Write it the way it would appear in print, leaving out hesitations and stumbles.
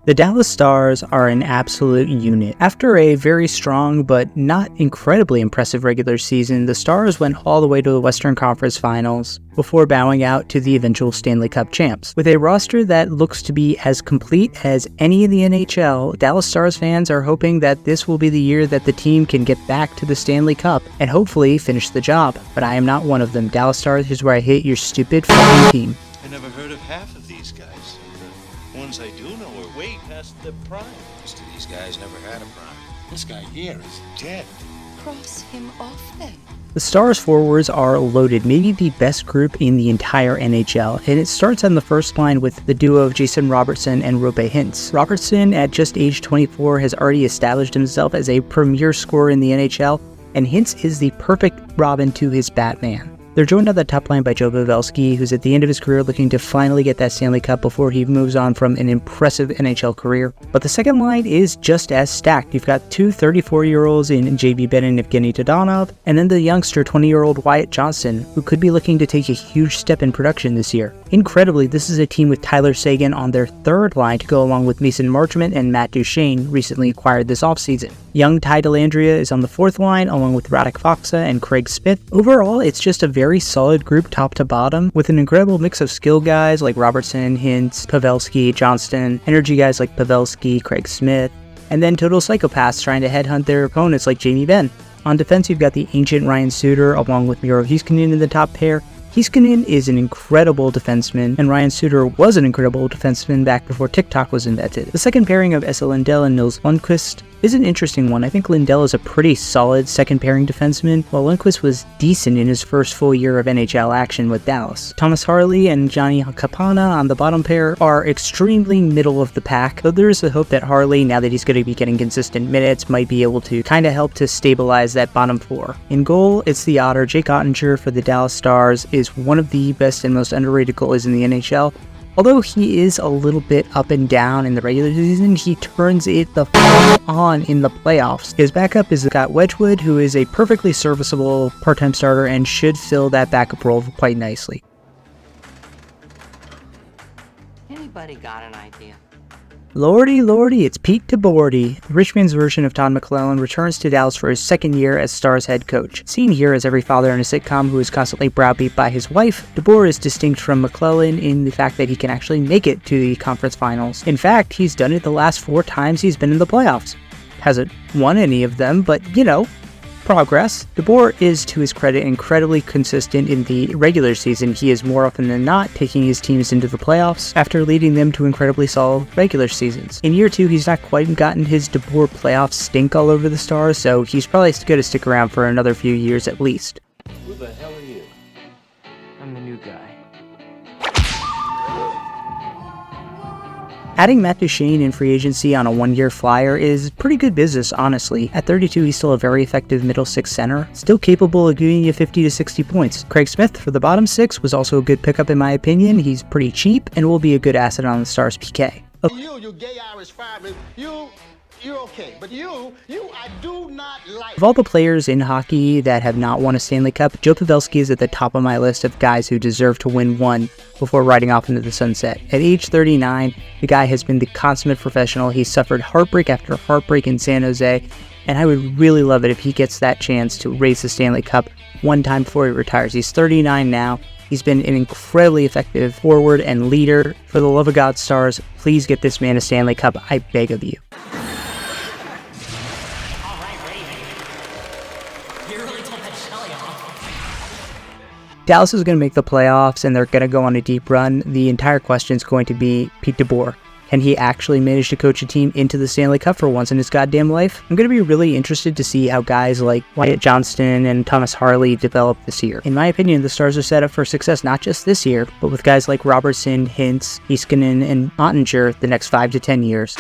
The Dallas Stars are an absolute unit. After a very strong but not incredibly impressive regular season, the Stars went all the way to the Western Conference Finals before bowing out to the eventual Stanley Cup champs. With a roster that looks to be as complete as any in the NHL, Dallas Stars fans are hoping that this will be the year that the team can get back to the Stanley Cup and hopefully finish the job. But I am not one of them. Dallas Stars, here's where I hate your stupid fucking team. I never heard of half of these guys. The ones I do know are way past their prime. Most of these guys never had a prime. This guy here is dead. Cross him off then. The Stars forwards are loaded, maybe the best group in the entire NHL, and it starts on the first line with the duo of Jason Robertson and Roope Hintz. Robertson, at just age 24, has already established himself as a premier scorer in the NHL, and Hintz is the perfect Robin to his Batman. They're joined on the top line by Joe Pavelski, who's at the end of his career looking to finally get that Stanley Cup before he moves on from an impressive NHL career. But the second line is just as stacked. You've got two 34-year-olds in J.B. Bennett and Evgeny Todorov, and then the youngster 20-year-old Wyatt Johnston, who could be looking to take a huge step in production this year. Incredibly, this is a team with Tyler Seguin on their third line to go along with Mason Marchment and Matt Duchene, recently acquired this offseason. Young Ty Dellandrea is on the fourth line, along with Radek Faksa and Craig Smith. Overall, it's just a very solid group top to bottom, with an incredible mix of skill guys like Robertson, Hintz, Pavelski, Johnston, energy guys like Pavelski, Craig Smith, and then total psychopaths trying to headhunt their opponents like Jamie Benn. On defense, you've got the ancient Ryan Suter along with Miro Heiskanen in the top pair. Heiskanen is an incredible defenseman, and Ryan Suter was an incredible defenseman back before TikTok was invented. The second pairing of Esa Lindell and Nils Lundqvist is an interesting one. I think Lindell is a pretty solid second pairing defenseman, while Lundqvist was decent in his first full year of NHL action with Dallas. Thomas Harley and Johnny Capana on the bottom pair are extremely middle of the pack, though there is a hope that Harley, now that he's going to be getting consistent minutes, might be able to kind of help to stabilize that bottom four. In goal, it's the Otter. Jake Ottinger for the Dallas Stars is one of the best and most underrated goalies in the NHL. Although he is a little bit up and down in the regular season, he turns it the fuck on in the playoffs. His backup is Scott Wedgwood, who is a perfectly serviceable part-time starter and should fill that backup role quite nicely. Anybody got an idea? Lordy, lordy, it's Pete DeBoer. Richmond's version of Todd McClellan returns to Dallas for his second year as Stars head coach. Seen here as every father in a sitcom who is constantly browbeat by his wife, DeBoer is distinct from McClellan in the fact that he can actually make it to the conference finals. In fact, he's done it the last 4 times he's been in the playoffs. Hasn't won any of them, but you know, progress. DeBoer is, to his credit, incredibly consistent in the regular season. He is more often than not taking his teams into the playoffs after leading them to incredibly solid regular seasons. In year 2, he's not quite gotten his DeBoer playoff stink all over the Stars, so he's probably going to stick around for another few years at least. Who the hell are you? I'm the new guy. Adding Matt Duchene in free agency on a 1-year flyer is pretty good business, honestly. At 32, he's still a very effective middle 6 center, still capable of giving you 50 to 60 points. Craig Smith for the bottom 6 was also a good pickup in my opinion. He's pretty cheap and will be a good asset on the Stars PK. You gay Irish fireman, you're okay, but I do not like. Of all the players in hockey that have not won a Stanley Cup, Joe Pavelski is at the top of my list of guys who deserve to win one before riding off into the sunset. At age 39, the guy has been the consummate professional. He's suffered heartbreak after heartbreak in San Jose, and I would really love it if he gets that chance to raise the Stanley Cup one time before he retires. He's 39 now. He's been an incredibly effective forward and leader. For the love of God, Stars, please get this man a Stanley Cup, I beg of you. Dallas is going to make the playoffs and they're going to go on a deep run. The entire question is going to be Pete DeBoer. Can he actually manage to coach a team into the Stanley Cup for once in his goddamn life? I'm going to be really interested to see how guys like Wyatt Johnston and Thomas Harley develop this year. In my opinion, the Stars are set up for success not just this year, but with guys like Robertson, Hintz, Heiskanen, and Ottinger the next 5 to 10 years.